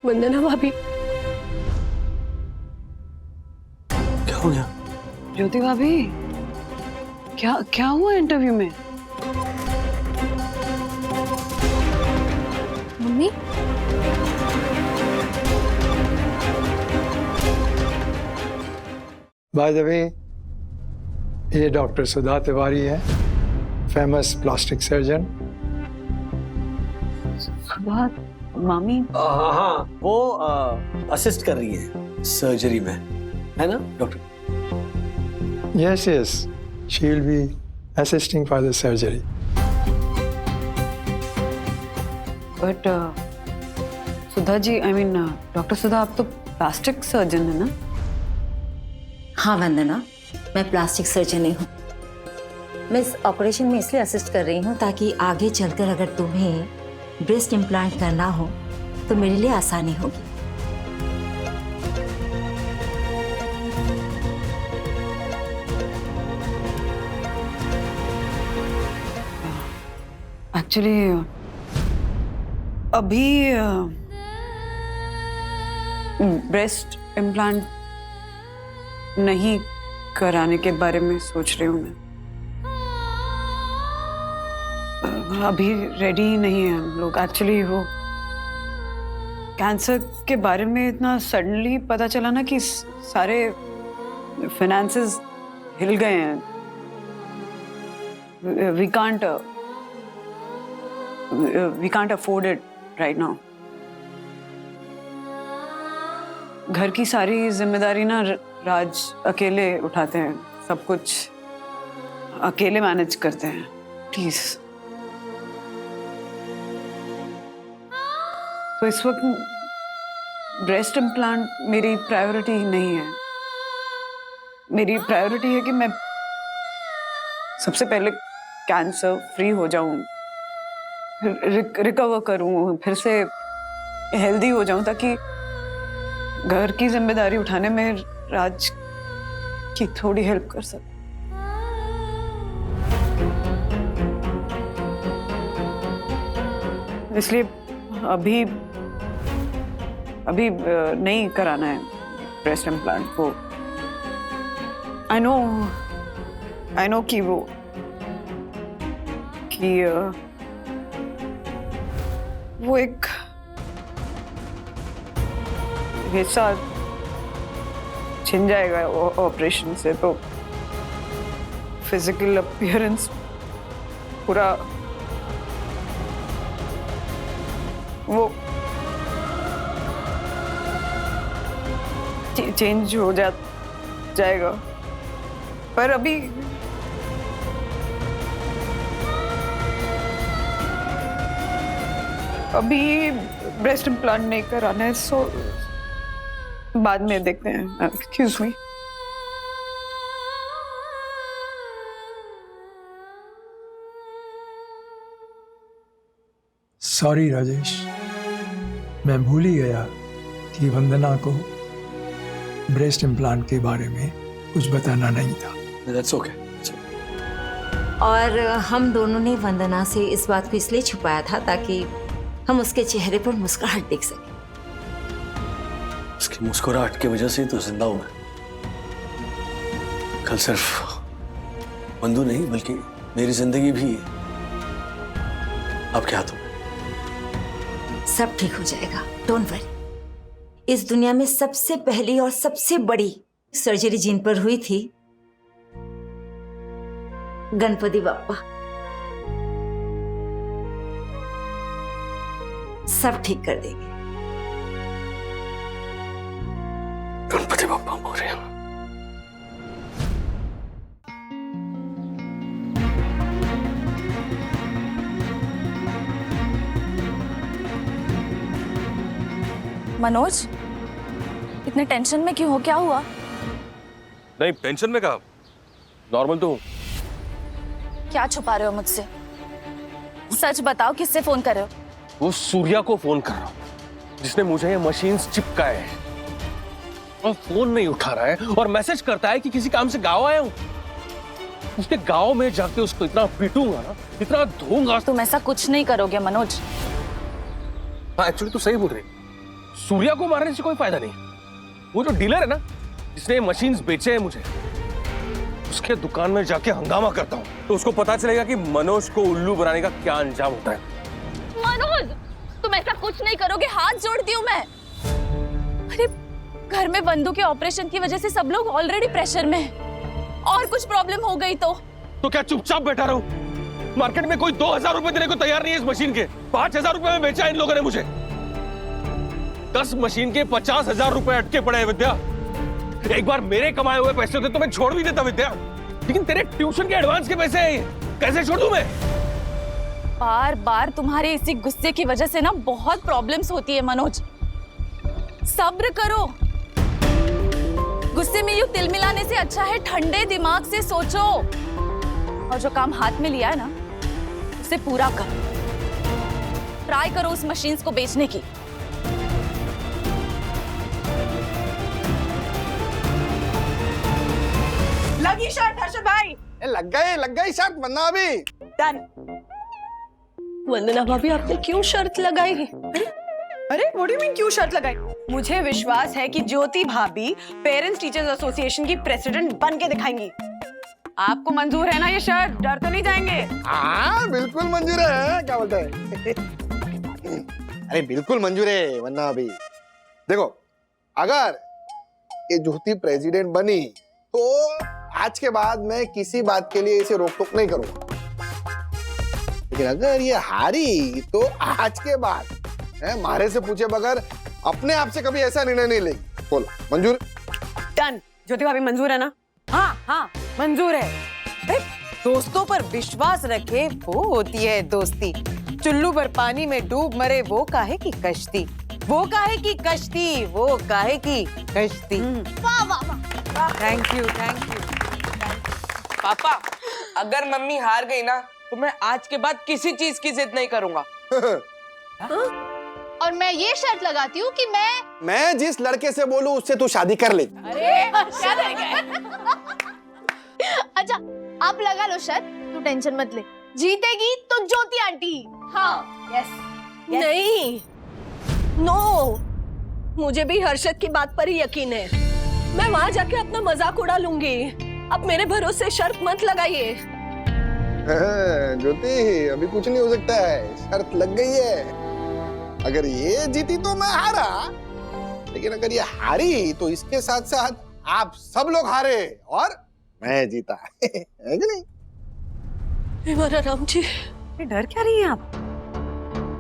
वंदना भाभी। क्या हो गया? ज्योति भाभी, क्या क्या हुआ इंटरव्यू में? मम्मी बाय द वे, ये डॉक्टर सुधा तिवारी है, फेमस प्लास्टिक सर्जन। सुधा मामी? हाँ, वो असिस्ट कर रही है सर्जरी में, है ना doctor? Yes, yes, she will be assisting for the surgery. But Sudha ji, I mean doctor Sudha, आप तो प्लास्टिक सर्जन है ना? हाँ वंदना, मैं प्लास्टिक सर्जन ही हूँ। मैं इस ऑपरेशन में इसलिए असिस्ट कर रही हूँ ताकि आगे चलकर अगर तुम्हें ब्रेस्ट इम्प्लांट करना हो तो मेरे लिए आसानी होगी। एक्चुअली अभी ब्रेस्ट इम्प्लांट नहीं कराने के बारे में सोच रही हूँ मैं। अभी रेडी नहीं है हम लोग। एक्चुअली वो कैंसर के बारे में इतना सडनली पता चला ना कि सारे फाइनेंसेस हिल गए हैं। We can't afford it right now. घर की सारी जिम्मेदारी ना राज अकेले उठाते हैं, सब कुछ अकेले मैनेज करते हैं। प्लीज। तो इस वक्त ब्रेस्ट इम्प्लांट मेरी प्रायोरिटी नहीं है। मेरी प्रायोरिटी है कि मैं सबसे पहले कैंसर फ्री हो जाऊं, रिकवर करूं, फिर से हेल्दी हो जाऊं, ताकि घर की जिम्मेदारी उठाने में राज की थोड़ी हेल्प कर सकूं। इसलिए अभी नहीं कराना है ब्रेस्ट इम्प्लांट को। आई नो कि वो एक हिस्सा छिन जाएगा ऑपरेशन से, तो फिजिकल अपीयरेंस पूरा वो चेंज हो जाएगा। पर अभी ब्रेस्ट इम्प्लांट नहीं कराना है, सो बाद में देखते हैं। Excuse me. सॉरी राजेश, मैं भूल ही गया कि वंदना को ब्रेस्ट इम्प्लांट के बारे में कुछ बताना नहीं था। That's okay. और हम दोनों ने वंदना से इस बात को इसलिए छुपाया था ताकि हम उसके चेहरे पर मुस्कुराहट देख सकें। उसकी मुस्कुराहट की वजह से ही तो जिंदा हूं मैं। कल सिर्फ बंधु नहीं बल्कि मेरी जिंदगी भी अब क्या? तुम सब ठीक हो जाएगा, डोंट वरी। इस दुनिया में सबसे पहली और सबसे बड़ी सर्जरी जिन पर हुई थी, गणपति बाप्पा, सब ठीक कर देंगे। गणपति बाप्पा मोरया। मनोज, इतने टेंशन में क्यों हो? क्या हुआ? नहीं, टेंशन में कहा, नॉर्मल तो हूँ। क्या छुपा रहे हो मुझसे? सच बताओ, किससे फोन कर रहे हो? वो सूर्या को फोन कर रहा हूँ, जिसने मुझे ये मशीन्स चिपकाए हैं। और फोन नहीं उठा रहा है और मैसेज करता है कि किसी काम से गांव आया हूँ। उसके गांव में जाके उसको इतना पीटूंगा ना, इतना धोऊंगा। तुम ऐसा कुछ नहीं करोगे मनोज। हाँ, एक्चुअली तो सही बोल रही। सूर्या को मारने से कोई फायदा नहीं। वो जो डीलर है ना, जिसने ये मशीन्स बेचे हैं मुझे, उसके दुकान में जाके हंगामा करता हूँ, तो उसको पता चलेगा कि मनोज को उल्लू बनाने का क्या अंजाम होता है। मनोज, तुम ऐसा कुछ नहीं करोगे, हाथ जोड़ती हूँ मैं। अरे घर में बंदू के ऑपरेशन की वजह से सब लोग ऑलरेडी प्रेशर में हैं। और कुछ प्रॉब्लम हो गई तो क्या चुपचाप बैठा रहूं? मार्केट में कोई 2000 रुपए देने को तैयार नहीं है इस मशीन के। 5000 रुपए में बेचा इन लोगों ने मुझे। 10 मशीन के 50,000 रुपए अटके पड़े हैं विद्या। एक बार मेरे कमाए हुए पैसे होते तो मैं छोड़ भी देता विद्या, लेकिन तेरे ट्यूशन के एडवांस के पैसे हैं, कैसे छोड़ दूं मैं? बार बार तुम्हारे इसी गुस्से की वजह से ना बहुत प्रॉब्लम्स होती है मनोज। सब्र करो। गुस्से में यूं तिल मिलाने से अच्छा है ठंडे दिमाग से सोचो, और जो काम हाथ में लिया है ना उसे पूरा करो। ट्राई करो उस मशीन्स को बेचने की। लगी शर्ट हर्षद भाई। लग गई शर्त, वरना अभी डन। वंदना भाभी, आपने क्यों शर्त लगाई है? अरे व्हाट डू यू मीन क्यों शर्त लगाई? मुझे विश्वास है कि ज्योति भाभी पेरेंट्स टीचर्स एसोसिएशन की प्रेसिडेंट बन के दिखाएंगी। आपको मंजूर है ना ये शर्ट? डर तो नहीं जाएंगे? हाँ बिल्कुल मंजूर है। क्या बोलता है? अरे बिल्कुल मंजूर है। वरना अभी देखो, अगर ये ज्योति प्रेसिडेंट बनी तो आज के बाद मैं किसी बात के लिए इसे रोक टोक नहीं करूंगा, लेकिन अगर ये हारी तो आज के बाद मारे से पूछे बगैर अपने आप से कभी ऐसा निर्णय नहीं लेगी। बोलो मंजूर? डन। ज्योति भाभी मंजूर है ना? हाँ हाँ मंजूर है। दोस्तों पर विश्वास रखे वो होती है दोस्ती। चुल्लू पर पानी में डूब मरे वो काहे की कश्ती, वो काहे की कश्ती, वो काहे की कश्ती। वाह वाह वाह। Thank you thank you. पापा, अगर मम्मी हार गई ना तो मैं आज के बाद किसी चीज की जिद नहीं करूंगा। और मैं ये शर्त लगाती हूँ कि मैं जिस लड़के से बोलूं उससे तू शादी कर ले। अच्छा आप लगा लो शर्त, तू टेंशन मत ले। जीतेगी तो ज्योति आंटी। हाँ यस। नहीं, नो, मुझे भी हर्षद की बात पर ही यकीन है। मैं वहां जाके अपना मजाक उड़ा लूंगी। अब मेरे भरोसे शर्त मत लगाइए। ज्योति अभी कुछ नहीं हो सकता है, शर्त लग गई है। अगर ये जीती तो मैं हारा, लेकिन अगर ये हारी तो इसके साथ साथ आप सब लोग हारे और मैं जीता। है कि नहीं? राम जी, डर क्या रही हैं आप?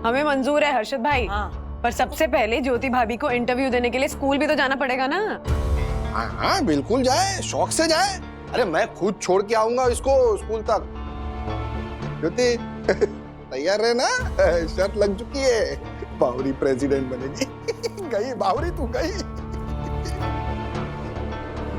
हमें मंजूर है हर्षद भाई। हाँ। पर सबसे पहले ज्योति भाभी को इंटरव्यू देने के लिए स्कूल भी तो जाना पड़ेगा ना। हाँ बिल्कुल जाए, शौक से जाए। अरे मैं खुद छोड़ के आऊंगा इसको स्कूल तक। ज्योति तैयार है ना? शर्त लग चुकी है, बावरी प्रेसिडेंट बनेगी। गई बावरी, तू गई।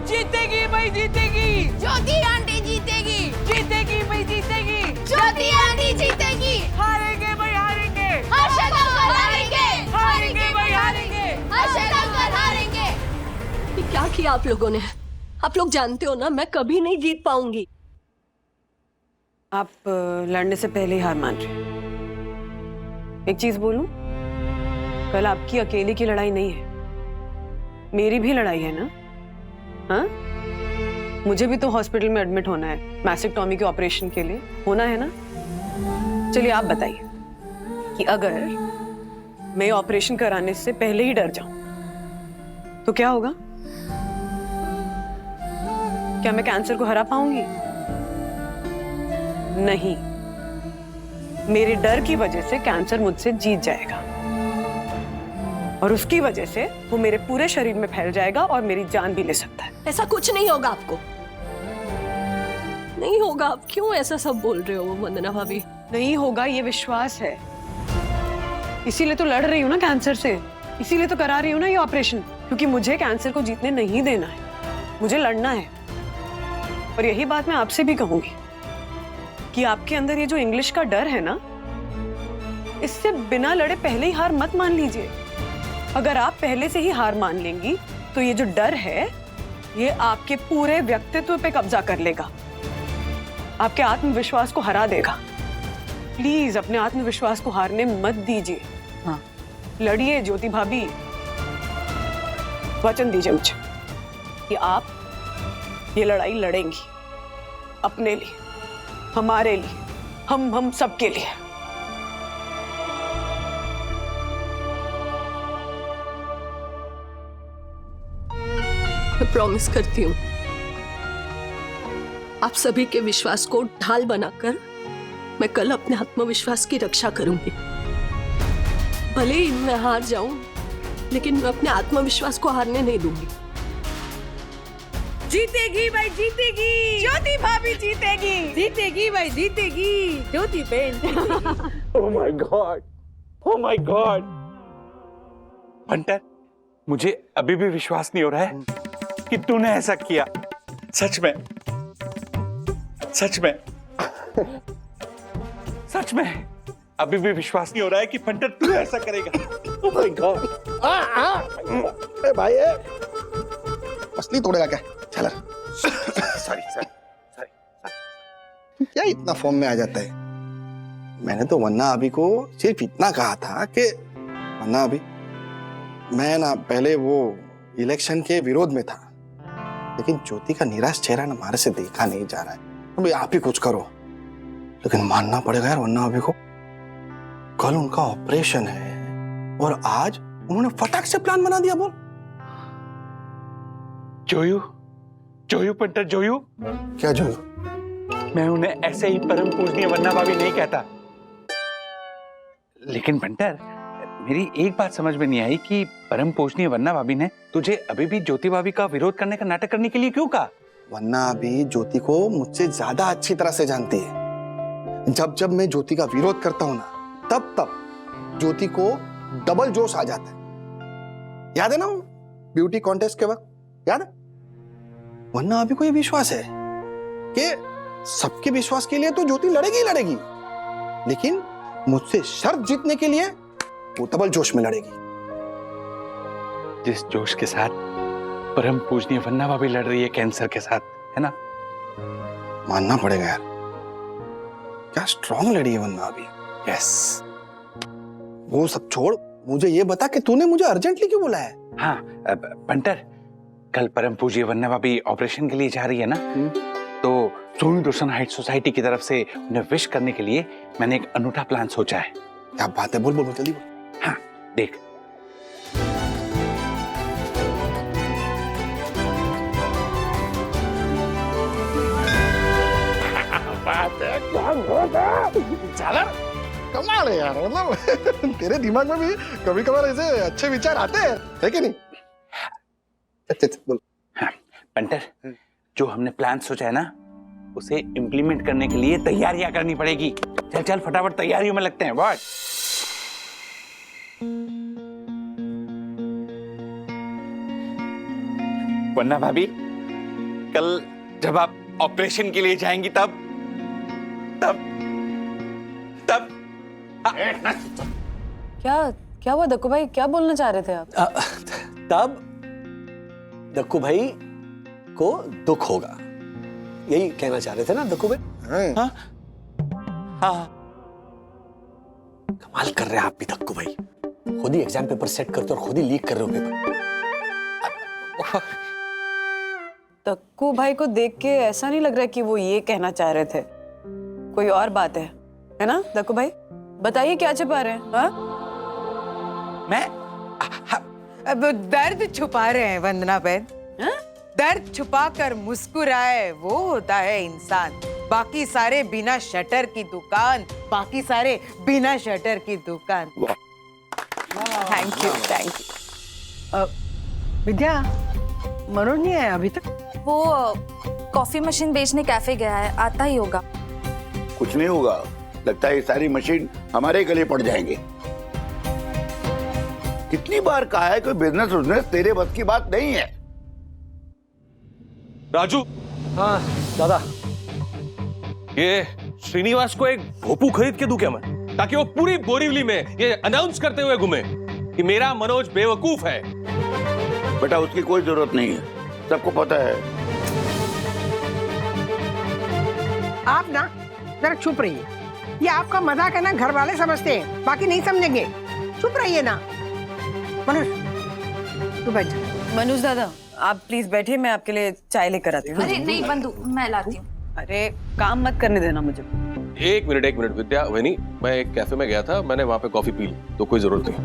जीतेगी भाई, जीतेगी। ज्योति आंटी जीतेगी। जीतेगी भाई, जीतेगी। ज्योति आंटी जीतेगी। हारेंगे भाई, हारेंगे। हर्षद अंकल हारेंगे। हारेंगे भाई, हारेंगे। हर्षद अंकल हारेंगे। ये क्या किया आप लोगों ने? आप लोग जानते हो ना मैं कभी नहीं जीत पाऊंगी। आप लड़ने से पहले ही हार मान रहे। एक चीज बोलूं, कल आपकी अकेले की लड़ाई नहीं है, मेरी भी लड़ाई है ना। हाँ, मुझे भी तो हॉस्पिटल में एडमिट होना है मैस्टेक्टॉमी के ऑपरेशन के लिए, होना है ना। चलिए आप बताइए कि अगर मैं ऑपरेशन कराने से पहले ही डर जाऊं तो क्या होगा? क्या मैं कैंसर को हरा पाऊंगी? नहीं, मेरे डर की वजह से कैंसर मुझसे जीत जाएगा और उसकी वजह से वो मेरे पूरे शरीर में फैल जाएगा और मेरी जान भी ले सकता है। ऐसा कुछ नहीं होगा, आपको नहीं होगा। आप क्यों ऐसा सब बोल रहे हो वंदना भाभी? नहीं होगा, ये विश्वास है। इसीलिए तो लड़ रही हूँ ना कैंसर से, इसीलिए तो करा रही हूँ ना ये ऑपरेशन, क्योंकि मुझे कैंसर को जीतने नहीं देना है, मुझे लड़ना है। और यही बात मैं आपसे भी कहूंगी कि आपके अंदर ये जो इंग्लिश का डर है ना, इससे बिना लड़े पहले ही हार मत मान लीजिए। अगर आप पहले से ही हार मान लेंगी तो ये जो डर है ये आपके पूरे व्यक्तित्व पे कब्जा कर लेगा, आपके आत्मविश्वास को हरा देगा। प्लीज अपने आत्मविश्वास को हारने मत दीजिए। हाँ, लड़िए ज्योति भाभी, वचन दीजिए मुझे कि आप ये लड़ाई लड़ेंगी अपने लिए, हमारे लिए, हम सबके लिए। मैं प्रॉमिस करती हूँ, आप सभी के विश्वास को ढाल बनाकर मैं कल अपने आत्मविश्वास की रक्षा करूंगी। भले ही मैं हार जाऊं, लेकिन मैं अपने आत्मविश्वास को हारने नहीं दूंगी। जीतेगी भाई, जीतेगी ज्योति भाभी, जीतेगी जीतेगी भाई, जीतेगी ज्योति बहन। Oh my god, oh my god. Bunter, मुझे अभी भी विश्वास नहीं हो रहा है कि तूने ऐसा किया। सच में, सच में, सच में अभी भी विश्वास नहीं हो रहा है कि बंटर तू ऐसा करेगा। ओह माय गॉड। अरे भाई असली तोड़ेगा क्या? चल सॉरी सॉरी सॉरी। क्या इतना फॉर्म में आ जाता है? मैंने तो वन्ना अभी को सिर्फ इतना कहा था कि वन्ना अभी, मैं ना पहले वो इलेक्शन के विरोध में था, लेकिन ज्योति का निराश चेहरा ना हमारे से देखा नहीं जा रहा है। अभी आप ही कुछ करो। लेकिन मानना पड़ेगा यार वन्ना अभी को, कल उनका ऑपरेशन है और आज उन्होंने फटाक से प्लान बना दिया। बोल जोयू, जोयू पंटर, जोयू। क्या जोयू? मैं उन्हें ऐसे ही परम पूजनीय वन्ना भाभी नहीं कहता। लेकिन पंटर, मेरी एक बात समझ में नहीं आई कि परम पूजनीय वन्ना भाभी ने तुझे अभी भी ज्योति भाभी का विरोध करने का नाटक करने के लिए क्यों कहा? वन्ना अभी ज्योति को मुझसे ज्यादा अच्छी तरह से जानती है। जब जब मैं ज्योति का विरोध करता हूं ना, तब तब ज्योति को डबल जोश आ जाता है। याद है ना वो ब्यूटी कॉन्टेस्ट के वक्त? याद है? वन्ना अभी को ये विश्वास है कि सबके विश्वास के लिए तो ज्योति लड़ेगी ही लड़ेगी, लेकिन मुझसे शर्त जीतने के लिए वो डबल जोश में लड़ेगी। जिस जोश के साथ परम पूजनीय वन्ना भाभी लड़ रही है कैंसर के साथ, है ना? मानना पड़ेगा यार, क्या स्ट्रॉन्ग लड़ी है वन्ना अभी। यस। वो सब छोड़, मुझे ये बता कि तूने मुझे अर्जेंटली क्यों बुलाया है? हाँ पंटर, कल परम पूज्य वन्ना भाभी ऑपरेशन के लिए जा रही है ना, तो सोनी रोशन हाइट सोसाइटी की तरफ से उन्हें विश करने के लिए मैंने एक अनूठा प्लान सोचा है। क्या बात है? बोल बोल जल्दी बोल। हाँ देख, कमाल है यार, मतलब तेरे दिमाग में भी कभी कभार ऐसे अच्छे विचार आते हैं, है कि नहीं? अच्छा बोल। हाँ पंटर, जो हमने प्लान सोचा है ना, उसे इम्प्लीमेंट करने के लिए तैयारियां करनी पड़ेगी। चल चल फटाफट तैयारियों में लगते हैं। व्हाट? वन्ना भाभी, कल जब आप ऑपरेशन के लिए जाएंगी तब तब तब क्या हुआ दक्कू भाई, क्या बोलना चाह रहे थे आप? तब दक्कू भाई को दुख होगा, यही कहना चाह रहे थे ना दक्कू भाई? हाँ हाँ। कमाल कर रहे हैं आप भी दक्कू भाई, खुद ही एग्जाम पेपर सेट करते और खुद ही लीक कर रहे हो पेपर। दक्कू भाई को देख के ऐसा नहीं लग रहा कि वो ये कहना चाह रहे थे, कोई और बात है ना दक्कू भाई? बताइए क्या छुपा रहे हैं? हाँ? मैं अब दर्द छुपा रहे हैं वंदना बहन। दर्द छुपाकर मुस्कुराए वो होता है इंसान। बाकी सारे बिना शटर की दुकान, बाकी सारे बिना शटर की दुकान। Thank you, thank you. Vidya, Manoj नहीं आया अभी तक? वो कॉफी मशीन बेचने कैफे गया है, आता ही होगा। कुछ नहीं होगा, लगता है ये सारी मशीन हमारे गले पड़ जाएंगे। कितनी बार कहा है कोई बिजनेस तेरे बस की बात नहीं है। राजू। हाँ दादा। ये श्रीनिवास को एक भोपू खरीद के दूं क्या मैं, ताकि वो पूरी बोरीवली में ये अनाउंस करते हुए घूमे कि मेरा मनोज बेवकूफ है। बेटा उसकी कोई जरूरत नहीं है, सबको पता है। आप ना जरा चुप रहिए, ये आपका मजाक है ना, घर वाले समझते हैं, बाकी नहीं समझेंगे। चुप रहिए ना। मनोज तू बैठ जा। मनोज दादा, आप प्लीज बैठिए, मैं आपके लिए चाय लेकर आती हूँ। अरे नहीं बंधु, मैं लाती हूँ। अरे काम मत करने देना मुझे। एक मिनट विद्या, वही मैं एक कैफे में गया था, मैंने वहां पे कॉफी पी ली, तो कोई जरूरत नहीं।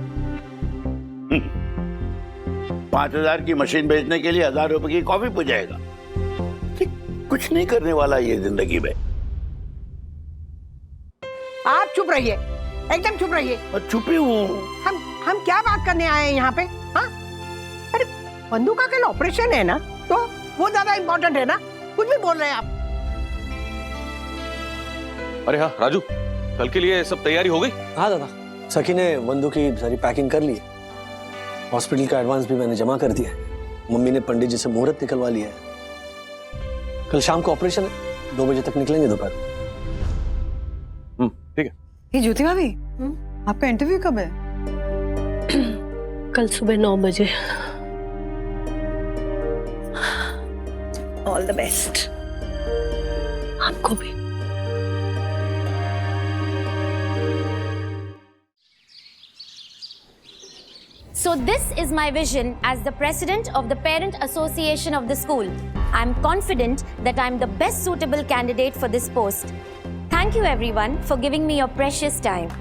5,000 की मशीन बेचने के लिए 1,000 रुपए की कॉफी पी जाएगा। कुछ नहीं करने वाला ये जिंदगी में। आप चुप रहिए, एकदम चुप रहिए। और चुप ही हूँ। हम क्या बात करने आए हैं यहाँ पे? हाँ? अरे बंधु का कल ऑपरेशन है ना, तो वो ज्यादा इम्पोर्टेंट है ना? कुछ भी बोल रहे हैं आप। अरे हाँ राजू, कल के लिए सब तैयारी हो गई? हाँ दादा, सखी ने बंधु की सारी पैकिंग कर ली है। हॉस्पिटल का एडवांस भी मैंने जमा कर दिया है। मम्मी ने पंडित जी से मुहूर्त निकलवा लिया है। कल शाम को ऑपरेशन है, 2 बजे तक निकलेंगे दोपहर। ठीक है। ये ज्योति भाभी, आपका इंटरव्यू कब है? कल सुबह 9 बजे। All the best. आपको भी। So this is my vision as the president of the Parent Association of the school. I'm confident that I'm the best suitable candidate for this post. Thank you everyone for giving me your precious time.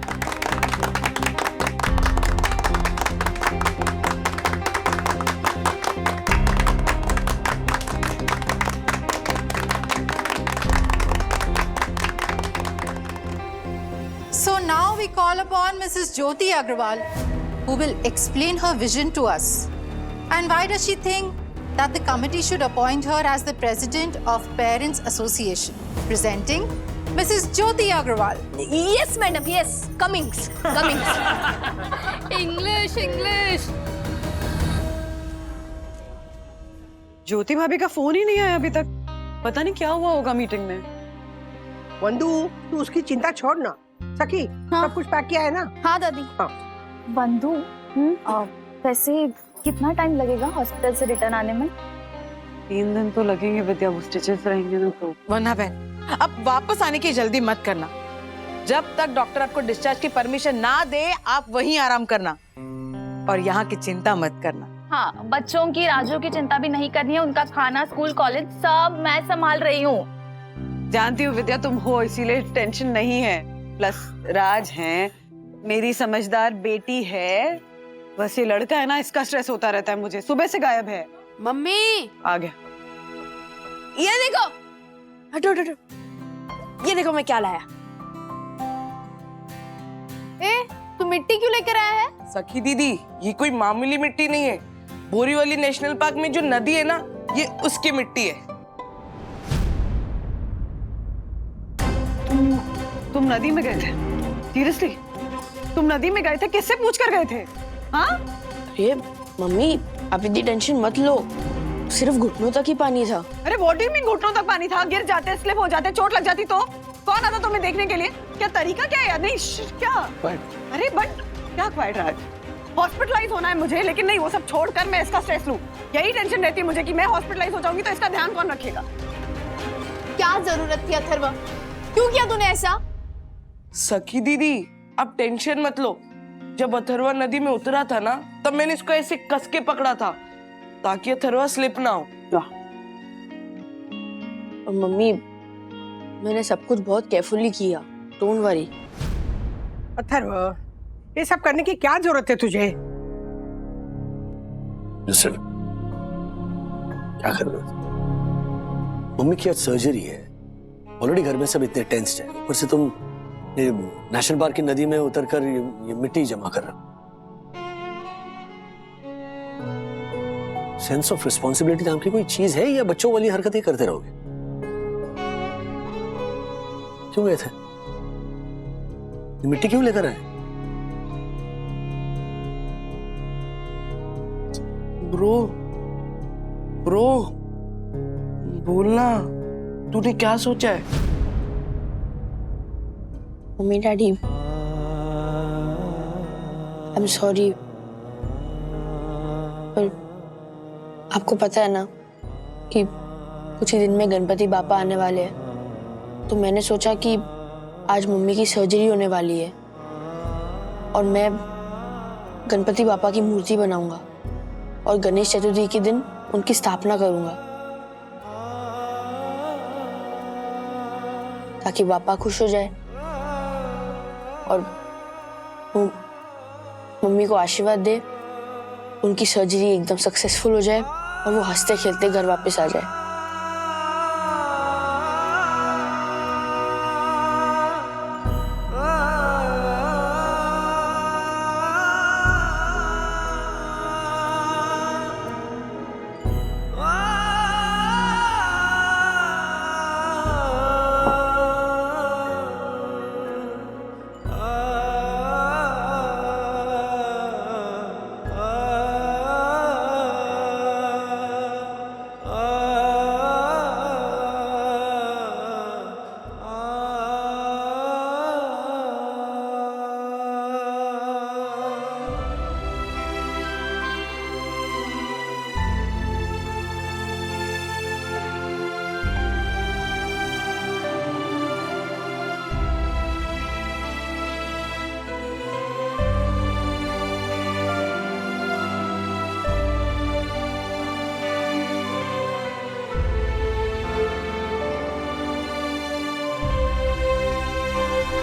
So now we call upon Mrs. Jyoti Agrawal, who will explain her vision to us. And why does she think that the committee should appoint her as the president of Parents Association? Presenting Mrs. Jyoti Agrawal. Yes, madam. Yes. Cummings. English. ज्योति भाभी का phone ही नहीं आया अभी तक। पता नहीं क्या हुआ होगा मीटिंग में। बंधु, तू उसकी चिंता छोड़ ना। सखी, सब कुछ पैक किया है ना? हाँ दादी। हाँ। बंधु, वैसे कितना टाइम लगेगा हॉस्पिटल से रिटर्न आने में? 3 दिन तो लगेंगे विद्या, वो स्टिचेस रहेंगे ना तो। वरना बहन, अब वापस आने की जल्दी मत करना। जब तक डॉक्टर आपको डिस्चार्ज की परमिशन ना दे, आप वहीं आराम करना और यहाँ की चिंता मत करना। हाँ, बच्चों की, राजू की चिंता भी नहीं करनी है। उनका खाना, स्कूल, कॉलेज सब मैं संभाल रही हूँ। जानती हूँ विद्या, तुम हो इसीलिए टेंशन नहीं है। प्लस राज है, मेरी समझदार बेटी है। बस ये लड़का है ना, इसका स्ट्रेस होता रहता है मुझे। सुबह से गायब है। मम्मी आ गया। ये देखो, हटो। ये देखो मैं क्या लाया। तू मिट्टी क्यों लेकर आया है? सखी दीदी, ये कोई मामूली मिट्टी नहीं है। बोरीवली नेशनल पार्क में जो नदी है ना, ये उसकी मिट्टी है। तुम नदी में गए थे? सीरियसली? तुम नदी में गए थे? किससे पूछ कर गए थे? हाँ? अरे मम्मी, आप इतनी टेंशन मत लो, सिर्फ घुटनों तक ही पानी था। अरे व्हाट डू यू मीन घुटनों तक पानी था? गिर जाते, स्लिप हो जाते, चोट लग जाती तो कौन आता तुम्हें देखने के लिए? क्या तरीका क्या है? नहीं क्या? अरे बट क्या क्वाइट राज, हॉस्पिटलाइज होना है मुझे, लेकिन नहीं, वो सब छोड़कर मैं इसका स्ट्रेस लूं। यही टेंशन रहती है मुझे कि मैं हॉस्पिटलाइज हो जाऊंगी तो इसका ध्यान कौन रखेगा? क्या जरूरत थी अथर्व? क्यों किया तूने ऐसा? सखी दीदी, अब टेंशन मत लो। जब अथर्वा नदी में उतरा था ना, तब मैंने इसको ऐसे कस के पकड़ा था ताकि अथर्वा स्लिप ना हो। मम्मी, मैंने सब कुछ बहुत केयरफुली किया, डोंट वरी। अथर्व, ये सब करने की क्या जरूरत है तुझे? क्या कर रहे हो? मम्मी की आज सर्जरी है, ऑलरेडी घर में सब इतने टेंस्ड है, ऊपर से तुम ये नेशनल पार्क की नदी में उतरकर ये मिट्टी जमा कर रहा। सेंस ऑफ रिस्पॉन्सिबिलिटी नाम की कोई चीज है या बच्चों वाली हरकतें करते रहोगे? क्यों गए थे? ये मिट्टी क्यों लेकर आए? ब्रो बोलना, तूने क्या सोचा है? Mummy daddy, I am sorry, पर आपको पता है ना कि कुछ ही दिन में गणपति बापा आने वाले हैं, तो मैंने सोचा कि आज मम्मी की सर्जरी होने वाली है और मैं गणपति बापा की मूर्ति बनाऊंगा और गणेश चतुर्थी के दिन उनकी स्थापना करूंगा, ताकि पापा खुश हो जाए और मम्मी को आशीर्वाद दे, उनकी सर्जरी एकदम सक्सेसफुल हो जाए और वो हंसते खेलते घर वापस आ जाए।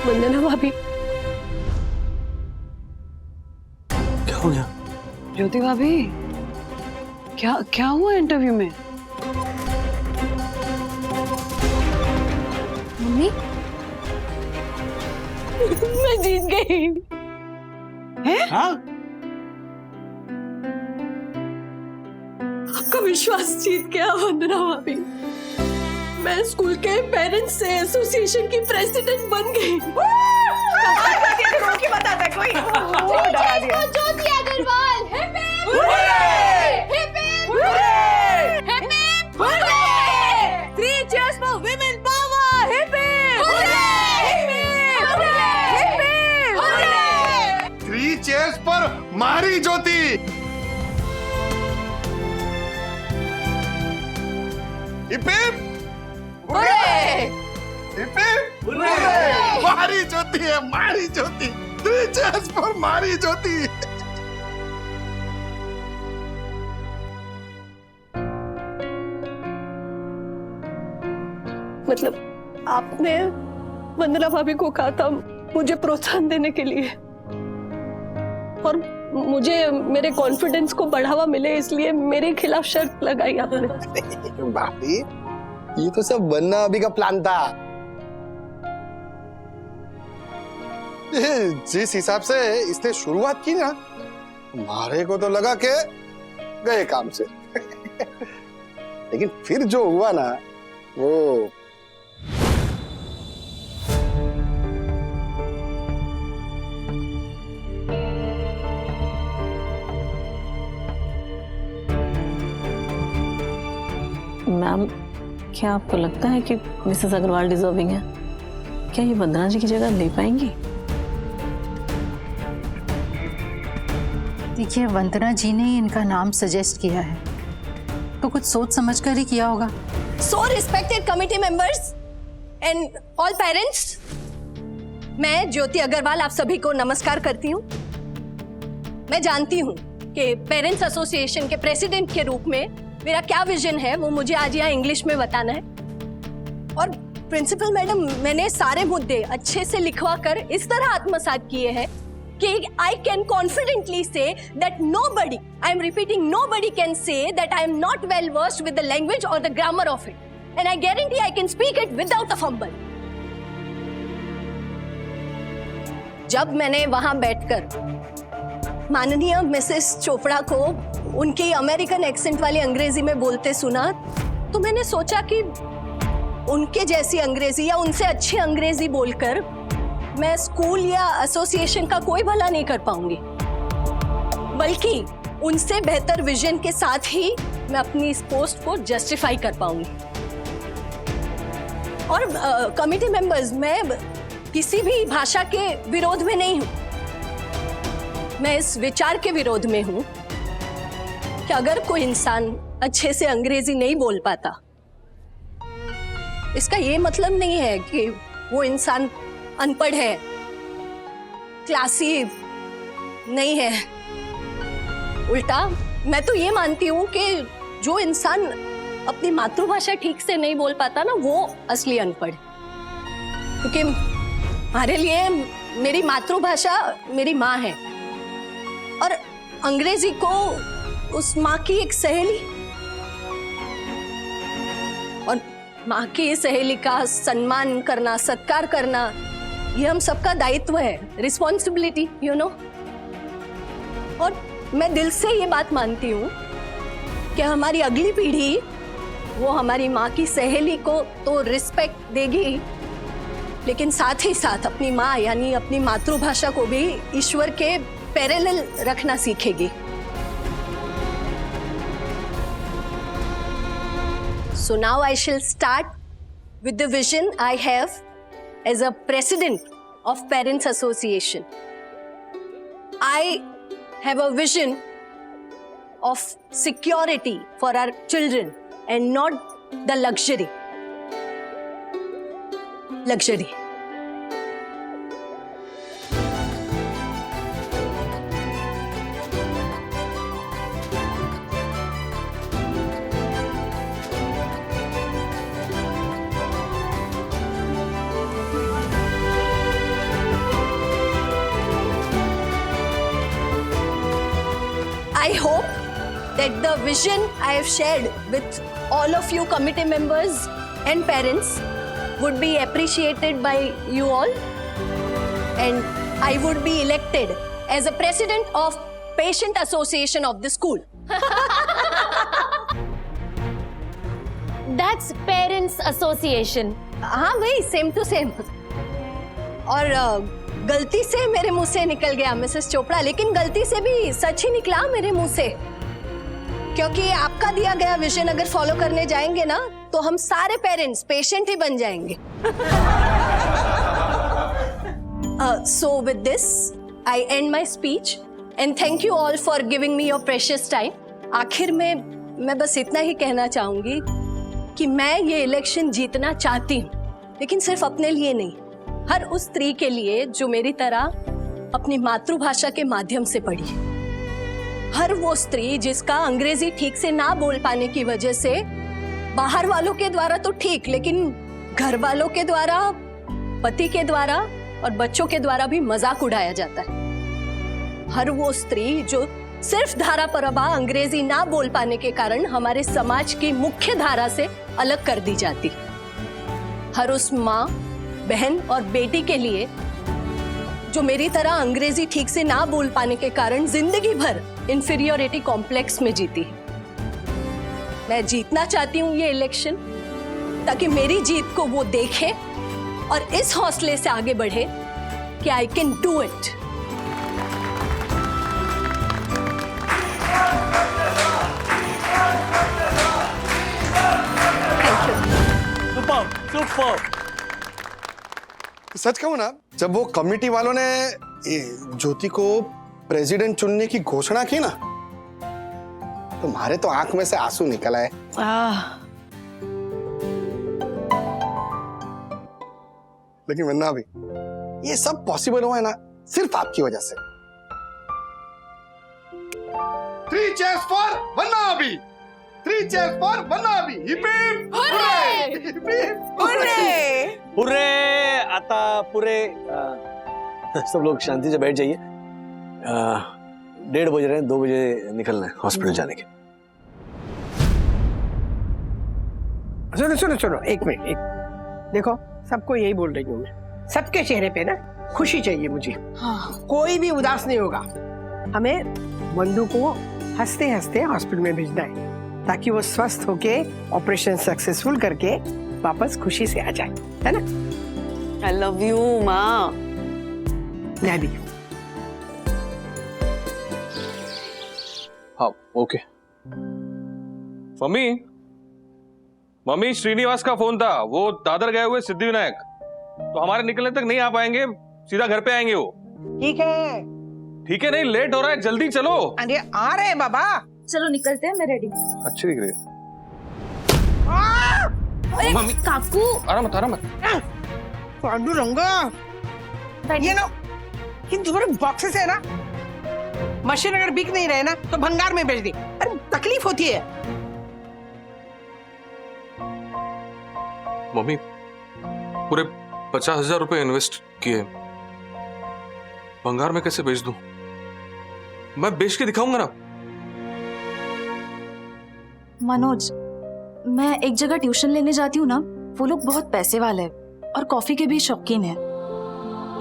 वंदना भाभी, क्या हो गया? ज्योति भाभी, क्या क्या हुआ इंटरव्यू में? मम्मी, मैं जीत गई। हैं? हाँ? आपका विश्वास जीत गया वंदना भाभी। मैं स्कूल के पेरेंट्स से एसोसिएशन की प्रेसिडेंट बन गई। की बताता है कोई? Jyoti Agarwal, hip hip, hip hip, hip hip, hurray! 3 cheers for women power! Hip hip! Hip hip! 3 cheers पर मारी ज्योति। हिप हिप, हिप हिप, मारी ज्योति है, मारी ज्योति। 3 cheers पर मारी ज्योति। मतलब आपने वंदना भाभी को कहा था मुझे प्रोत्साहन देने के लिए, और मुझे मेरे कॉन्फिडेंस को बढ़ावा मिले इसलिए मेरे खिलाफ शर्त लगाई आपने। भाभी, ये तो सब वन्ना अभी का प्लान था। जिस हिसाब से इसने शुरुआत की ना, हमारे को तो लगा के गए काम से। लेकिन फिर जो हुआ ना, वो मैम, क्या आपको लगता है कि मिसेस अग्रवाल डिजर्विंग है? क्या ये वंदना जी की जगह ले पाएंगी? देखिए, वंदना जी ने इनका नाम सजेस्ट किया है तो कुछ सोच समझ कर ही किया होगा। So respected committee members and all parents, मैं ज्योति अग्रवाल आप सभी को नमस्कार करती हूँ। मैं जानती हूँ कि पेरेंट्स एसोसिएशन के प्रेसिडेंट के रूप में मेरा क्या विजन है, वो मुझे आज यहाँ इंग्लिश में बताना है। और प्रिंसिपल मैडम, मैंने सारे मुद्दे अच्छे से लिखवा कर इस तरह आत्मसात किए हैं कि I can confidently say that nobody, I am repeating, nobody can say that I am not well versed with the language or the grammar of it, and I guarantee I can speak it without a fumble. जब मैंने वहां बैठकर माननीय Mrs Chopra को उनकी American accent वाली अंग्रेजी में बोलते सुना, तो मैंने सोचा कि उनके जैसी अंग्रेजी या उनसे अच्छी अंग्रेजी बोलकर मैं स्कूल या एसोसिएशन का कोई भला नहीं कर पाऊंगी, बल्कि उनसे बेहतर विजन के साथ ही मैं अपनी इस पोस्ट को जस्टिफाई कर पाऊंगी। और कमिटी मेंबर्स, मैं किसी भी भाषा के विरोध में नहीं हूं, मैं इस विचार के विरोध में हूं कि अगर कोई इंसान अच्छे से अंग्रेजी नहीं बोल पाता, इसका ये मतलब नहीं है कि वो इंसान अनपढ़ है, क्लासी नहीं है। उल्टा मैं तो ये मानती हूँ कि जो इंसान अपनी मातृभाषा ठीक से नहीं बोल पाता ना, वो असली अनपढ़ है। क्योंकि हमारे लिए मेरी मातृभाषा मेरी माँ है, और अंग्रेजी को उस माँ की एक सहेली, और माँ की सहेली का सम्मान करना, सत्कार करना, ये हम सबका दायित्व है, रिस्पॉन्सिबिलिटी, यू नो। और मैं दिल से ये बात मानती हूँ कि हमारी अगली पीढ़ी वो हमारी माँ की सहेली को तो रिस्पेक्ट देगी, लेकिन साथ ही साथ अपनी माँ यानी अपनी मातृभाषा को भी ईश्वर के पैरेलल रखना सीखेगी। So now I shall start with the vision I have as a president of Parents Association. I have a vision of security for our children and not the luxury. I hope that the vision I have shared with all of you committee members and parents would be appreciated by you all, and I would be elected as a president of Patient Association of the school. That's Parents Association. हाँ भाई, same to same. और गलती से मेरे मुंह से निकल गया मिसेस चोपड़ा, लेकिन गलती से भी सच ही निकला मेरे मुंह से, क्योंकि आपका दिया गया विजन अगर फॉलो करने जाएंगे ना तो हम सारे पेरेंट्स पेशेंट ही बन जाएंगे। So with this, I end my speech and thank you all for giving me your precious time. आखिर में मैं बस इतना ही कहना चाहूंगी कि मैं ये इलेक्शन जीतना चाहती हूँ, लेकिन सिर्फ अपने लिए नहीं, हर उस स्त्री के लिए जो मेरी तरह अपनी मातृभाषा के माध्यम से पढ़ी है। हर वो स्त्री जिसका अंग्रेजी ठीक से ना बोल पाने की वजह से बाहर वालों के द्वारा तो ठीक, लेकिन घर वालों के द्वारा, पति के द्वारा और बच्चों के द्वारा भी मजाक उड़ाया जाता है। हर वो स्त्री जो सिर्फ धारा परबा अंग्रेजी ना बोल पाने के कारण हमारे समाज की मुख्य धारा से अलग कर दी जाती। हर उस माँ, बहन और बेटी के लिए जो मेरी तरह अंग्रेजी ठीक से ना बोल पाने के कारण जिंदगी भर इंफीरियोरिटी कॉम्प्लेक्स में जीती है। मैं जीतना चाहती हूँ ये इलेक्शन, ताकि मेरी जीत को वो देखे और इस हौसले से आगे बढ़े कि आई कैन डू इट। सच कहूं ना, जब वो कमिटी वालों ने ज्योति को प्रेसिडेंट चुनने की घोषणा की ना, तो हमारे तो आंख में से आंसू निकल आए। लेकिन वरना अभी ये सब पॉसिबल हुआ है ना सिर्फ आपकी वजह से। 3 cheers for वन्ना अभी, 3 cheers for वन्ना अभी। Hip hip hurray! Hip hip hurray! पूरे आता पूरे सब लोग शांति से बैठ जाइए। 1:30 बज रहे हैं, 2 बजे निकलना है हॉस्पिटल जाने के। सुनो सुनो सुनो, एक मिनट, एक देखो, सबको यही बोल रही हूँ मैं, सबके चेहरे पे ना खुशी चाहिए मुझे। हाँ। कोई भी उदास नहीं होगा। हमें वंदू को हंसते हंसते हॉस्पिटल में भेजना है, ताकि वो स्वस्थ होके ऑपरेशन सक्सेसफुल करके वापस खुशी से आ जाए, है ना? आई लव यू माँ। मैं भी। हाँ, ओके। मम्मी, मम्मी, श्रीनिवास का फोन था, वो दादर गए हुए सिद्धिविनायक, तो हमारे निकलने तक नहीं आ पाएंगे, सीधा घर पे आएंगे वो। ठीक है। ठीक है, नहीं लेट हो रहा है, जल्दी चलो। अरे आ रहे हैं बाबा। चलो निकलते हैं, मैं रेडी। अच्छी दिख रही है। मम्मी, काकू, आराम मत, आराम मत। पांडुरंगा, ये ना, इन तुम्हारे बॉक्सेस है ना, मशीन अगर बिक नहीं रहे ना तो भंगार में बेच दी। तकलीफ होती है। मम्मी पूरे 50,000 रुपए इन्वेस्ट किए, भंगार में कैसे बेच दूं? मैं बेच के दिखाऊंगा ना। मनोज, मैं एक जगह ट्यूशन लेने जाती हूँ ना, वो लोग बहुत पैसे वाले हैं और कॉफी के भी शौकीन हैं।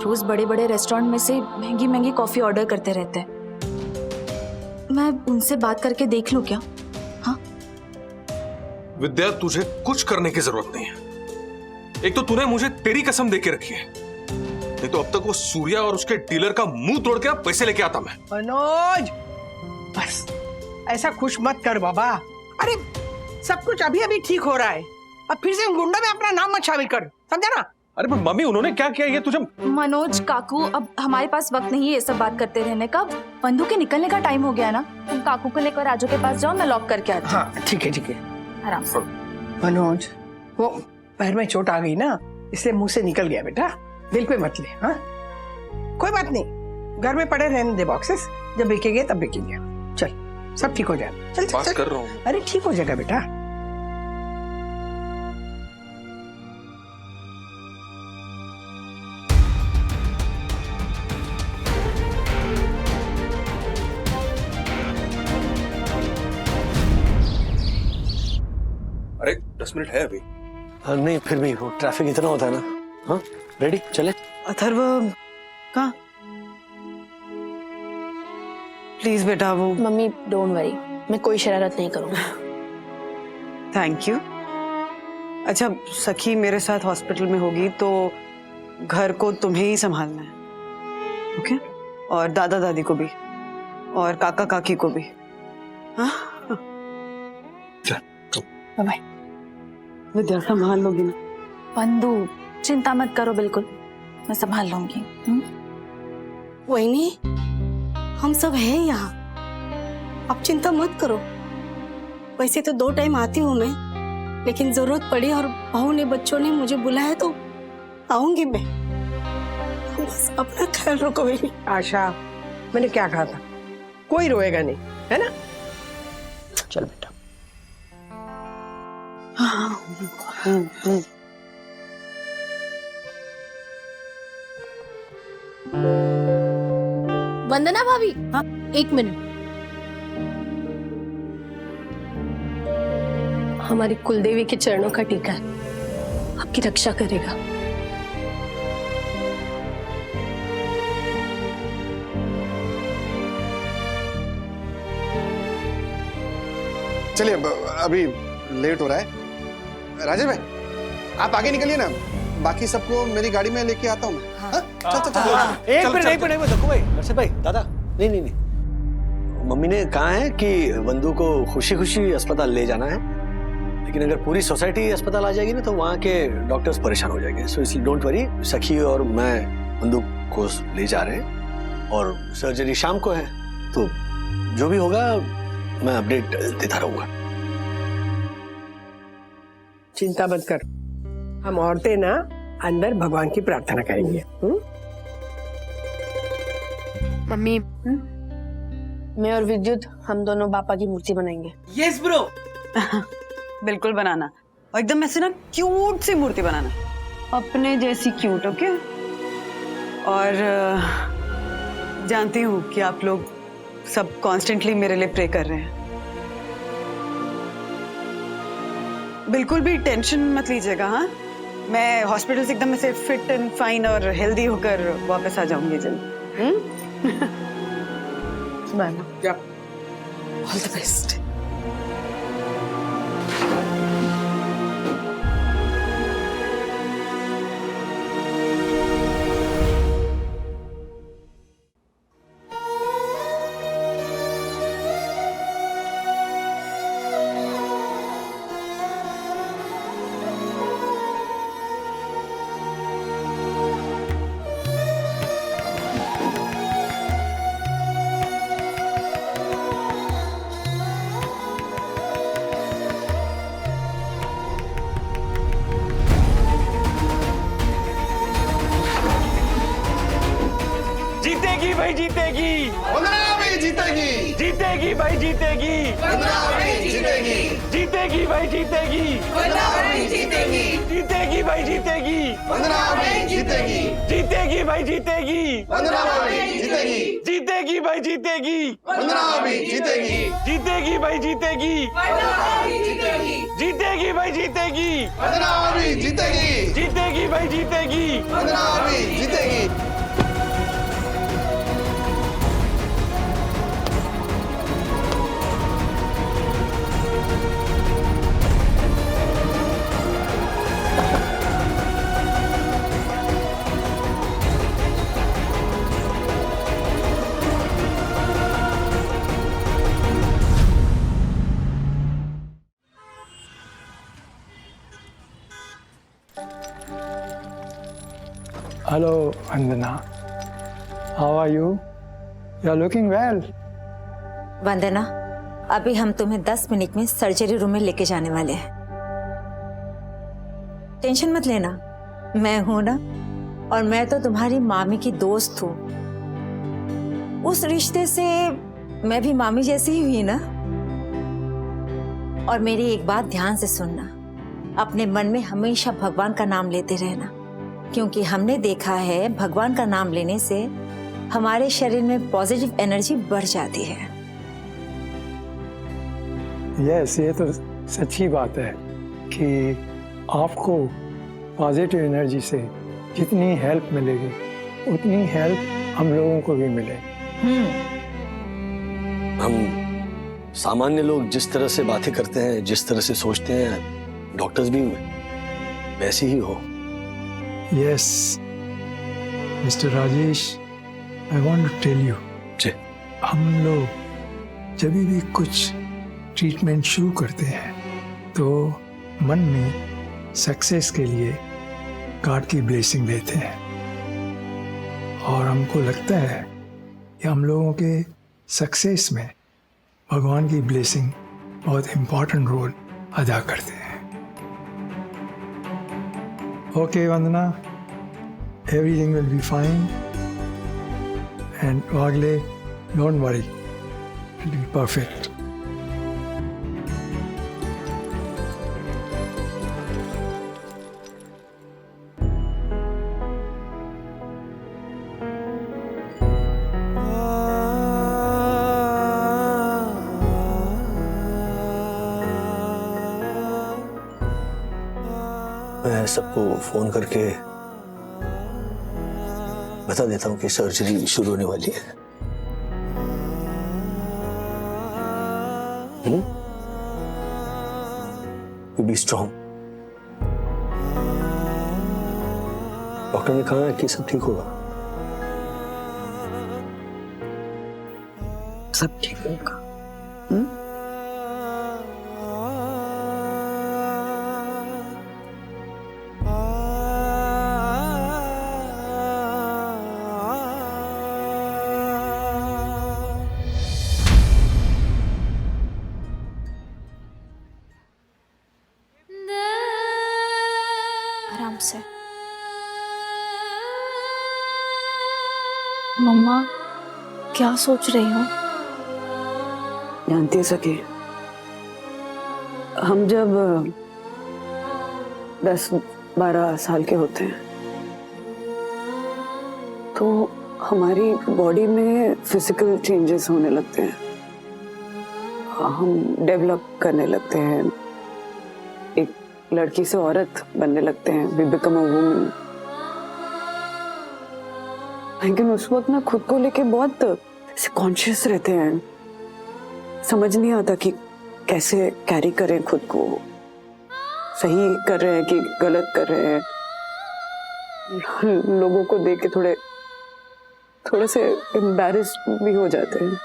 रोज बड़े बड़े रेस्टोरेंट में से महंगी महंगी कॉफी ऑर्डर करते रहते हैं। मैं उनसे बात करके देख लूं क्या? हाँ विद्या, तुझे कुछ करने की जरूरत नहीं है। एक तो तूने मुझे तेरी कसम देके रखी है, नहीं तो अब तक वो सूर्या और उसके डीलर का मुंह तोड़ के पैसे लेके आता मैं। मनोज बस ऐसा खुश मत कर बाबा। अरे सब कुछ अभी अभी ठीक हो रहा है, अब फिर से गुंडा में अपना नाम मत शामिल कर, समझा ना? अरे पर मम्मी, उन्होंने क्या किया ये तुझे? मनोज काकू, अब हमारे पास वक्त नहीं है ये सब बात करते रहने का। बंधु के निकलने का टाइम हो गया ना, तुम काकू को लेकर राजू के पास जाओ, मैं लॉक करके आती हूँ। हाँ ठीक है आराम से। मनोज, वो पैर में चोट आ गई ना, इसलिए मुंह से निकल गया बेटा, दिल पे मत ले। हाँ कोई बात नहीं, घर में पड़े रहने दे बॉक्सेस, जब बिकेंगे तब बिकेंगे। चल सब ठीक हो जाएगा। चल बात चल कर रहा हूँ। अरे ठीक हो जाएगा बेटा। अरे 10 मिनट है अभी। नहीं फिर भी वो ट्रैफिक इतना होता है ना। हाँ रेडी, चले। अथर्व कहाँ? प्लीज बेटा वो। मम्मी डोंट वरी, मैं कोई शरारत नहीं करूंगा। Thank you. अच्छा सखी मेरे साथ हॉस्पिटल में होगी तो घर को तुम्हें ही संभालना है, ओके? और दादा दादी को भी और काका काकी को भी। हाँ बाय। विद्या संभाल लोगी ना? बंधु चिंता मत करो, बिल्कुल मैं संभाल लूंगी। वही हम सब हैं यहाँ, आप चिंता मत करो। वैसे तो 2 टाइम आती हूँ मैं, लेकिन जरूरत पड़ी और बहू ने बच्चों ने मुझे बुलाया तो आऊंगी मैं। बस अपना ख्याल रखो बेबी। आशा, मैंने क्या कहा था, कोई रोएगा नहीं, है ना? चल बेटा। वंदना भाभी, हाँ 1 मिनट। हमारी कुलदेवी के चरणों का टीका है, आपकी रक्षा करेगा। चलिए अभी लेट हो रहा है। राजेश भाई आप आगे निकलिए ना, बाकी सबको मेरी गाड़ी में लेके आता हूँ मैं। हाँ? चल चल चल। एक मिनट देखो भाई, नरसिंह भाई, दादा, नहीं, मम्मी ने कहा है कि बंधु को खुशी खुशी अस्पताल ले जाना है, लेकिन अगर पूरी सोसाइटी अस्पताल आ जाएगी ना तो वहाँ के डॉक्टर्स परेशान हो जाएंगे। सो इसलिए डोंट वरी, सखी और मैं बंधु को ले जा रहे हैं और सर्जरी शाम को है, तो जो भी होगा मैं अपडेट देता रहूंगा। चिंता मत कर, हम औरतें ना अंदर भगवान की प्रार्थना करेंगे। मम्मी, मैं और विद्युत हम दोनों बापा की मूर्ति बनाएंगे। Yes bro. बिल्कुल बनाना, और एकदम ऐसे ना क्यूट सी मूर्ति बनाना, अपने जैसी क्यूट, ओके? और जानती हूँ कि आप लोग सब कॉन्स्टेंटली मेरे लिए प्रे कर रहे हैं। बिल्कुल भी टेंशन मत लीजिएगा। हाँ मैं हॉस्पिटल से एकदम ऐसे फिट एंड फाइन और हेल्दी होकर वापस आ जाऊंगी जल्द। बाय। All the best. जीतेगी भाई, जीतेगी। वंदना भाई जीतेगी। जीतेगी, जीतेगी भाई जीतेगी, जीतेगी, जीतेगी भाई जीतेगी, जीतेगी, जीतेगी भाई जीतेगी, जीतेगी, जीतेगी भाई जीतेगी, जीतेगी, जीतेगी भाई जीतेगी, जीतेगी, जीतेगी भाई जीतेगी, जीतेगी भाई जीतेगी, जीतेगी, जीतेगी भाई जीतेगी, जीतेगी। Hello, Vandana. How are you? You are looking well. वंदना, अभी हम तुम्हें 10 मिनट में सर्जरी रूम में लेके जाने वाले हैं। टेंशन मत लेना, मैं हूं ना, और मैं तो तुम्हारी मामी की दोस्त हूँ। उस रिश्ते से मैं भी मामी जैसी ही हुई ना। और मेरी एक बात ध्यान से सुनना, अपने मन में हमेशा भगवान का नाम लेते रहना, क्योंकि हमने देखा है भगवान का नाम लेने से हमारे शरीर में पॉजिटिव एनर्जी बढ़ जाती है। यस, ये तो सच्ची बात है कि आपको पॉजिटिव एनर्जी से जितनी हेल्प मिलेगी उतनी हेल्प हम लोगों को भी मिलेगी। हम सामान्य लोग जिस तरह से बातें करते हैं, जिस तरह से सोचते हैं, डॉक्टर्स भी वैसे ही हो। Yes, Mr. Rajesh, I want to tell you, हम लोग जब भी कुछ ट्रीटमेंट शुरू करते हैं तो मन में सक्सेस के लिए गॉड की ब्लेसिंग लेते हैं, और हमको लगता है कि हम लोगों के सक्सेस में भगवान की ब्लेसिंग बहुत इम्पोर्टेंट रोल अदा करते हैं। Okay, Vandana, everything will be fine. And Wagle, don't worry, it will be perfect. मैं सबको फोन करके बता देता हूँ कि सर्जरी शुरू होने वाली है। You be strong. डॉक्टर ने कहा है कि सब ठीक होगा। सब ठीक होगा। आराम से। मम्मा, क्या सोच रही हो? जानती है सखी, हम जब 10-12 साल के होते हैं तो हमारी बॉडी में फिजिकल चेंजेस होने लगते हैं, हम डेवलप करने लगते हैं, एक लड़की से औरत बनने लगते हैं, वी बिकम अ वुमन। लेकिन उस वक्त ना खुद को लेके बहुत कॉन्शियस रहते हैं, समझ नहीं आता कि कैसे कैरी करें खुद को, सही कर रहे हैं कि गलत कर रहे हैं। लोगों को देख के थोड़े से एम्बैरेस भी हो जाते हैं।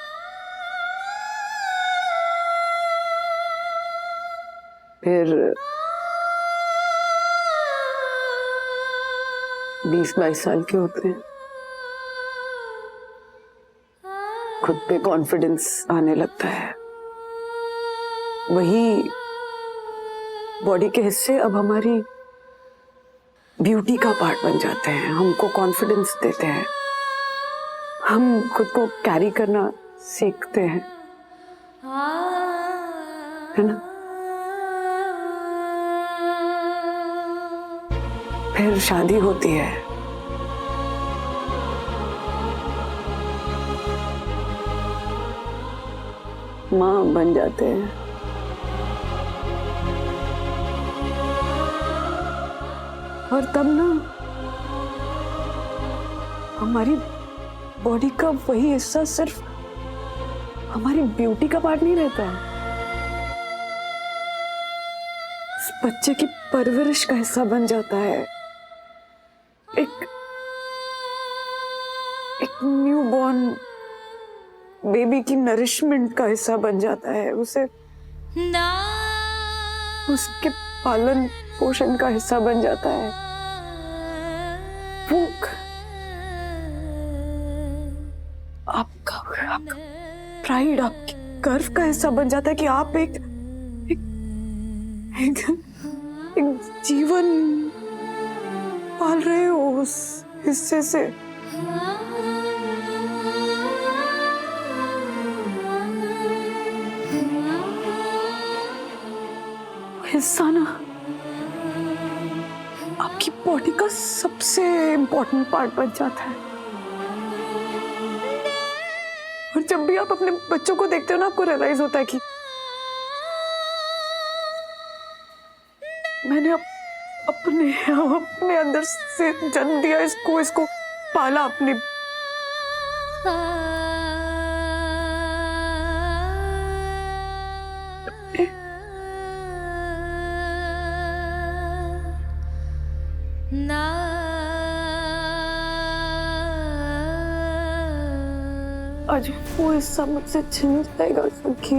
फिर 20-22 साल के होते हैं, खुद पे कॉन्फिडेंस आने लगता है, वही बॉडी के हिस्से अब हमारी ब्यूटी का पार्ट बन जाते हैं, हमको कॉन्फिडेंस देते हैं, हम खुद को कैरी करना सीखते हैं, है ना? फिर शादी होती है, माँ बन जाते हैं, और तब ना हमारी बॉडी का वही हिस्सा सिर्फ हमारी ब्यूटी का पार्ट नहीं रहता है, उस बच्चे की परवरिश का हिस्सा बन जाता है। एक न्यूबॉर्न बेबी की नरिशमेंट का हिस्सा बन जाता है, उसे उसके पालन पोषण का हिस्सा बन जाता है। भूख आपका प्राइड, आपकी गर्व का हिस्सा बन जाता है कि आप एक जीवन पाल रहे हो उस हिस्से से। हिस्सा ना आपकी बॉडी का सबसे इम्पोर्टेंट पार्ट बन जाता है। और जब भी आप अपने बच्चों को देखते हो ना, आपको रियलाइज होता है कि मैंने अपने अंदर से जन्म दिया, इसको पाला अपने। आज वो हिस्सा मुझसे छिन जाएगा सखी।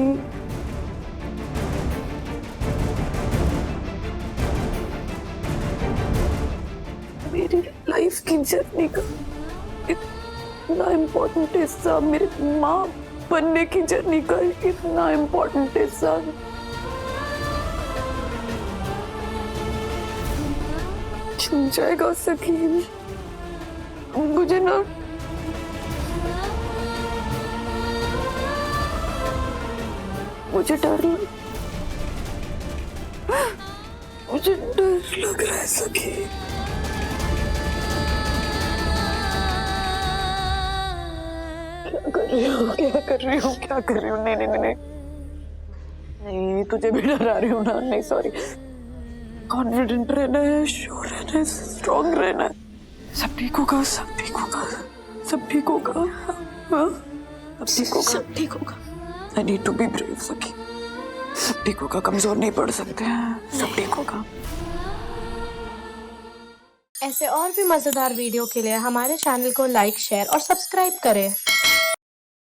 मेरी लाइफ की जर्नी का इतना इम्पोर्टेंट हिस्सा, मेरी माँ बनने की जर्नी का इतना इम्पोर्टेंट हिस्सा छिन जाएगा सखी। मुझे ना मुझे डर लग रहा है सखी। क्या कर रही हूँ? नहीं, तुझे भी डरा रही हूँ ना? नहीं, सॉरी। कॉन्फिडेंट रहना है, श्योर रहना है, स्ट्रॉन्ग रहना है। सब ठीक होगा, सब ठीक होगा, सब ठीक होगा। हाँ, सब ठीक होगा। I need to be brave, सखी। सब ठीक होगा, कमजोर नहीं पड़ सकते हैं, सब ठीक होगा। ऐसे और भी मजेदार वीडियो के लिए हमारे चैनल को लाइक, शेयर और सब्सक्राइब करें।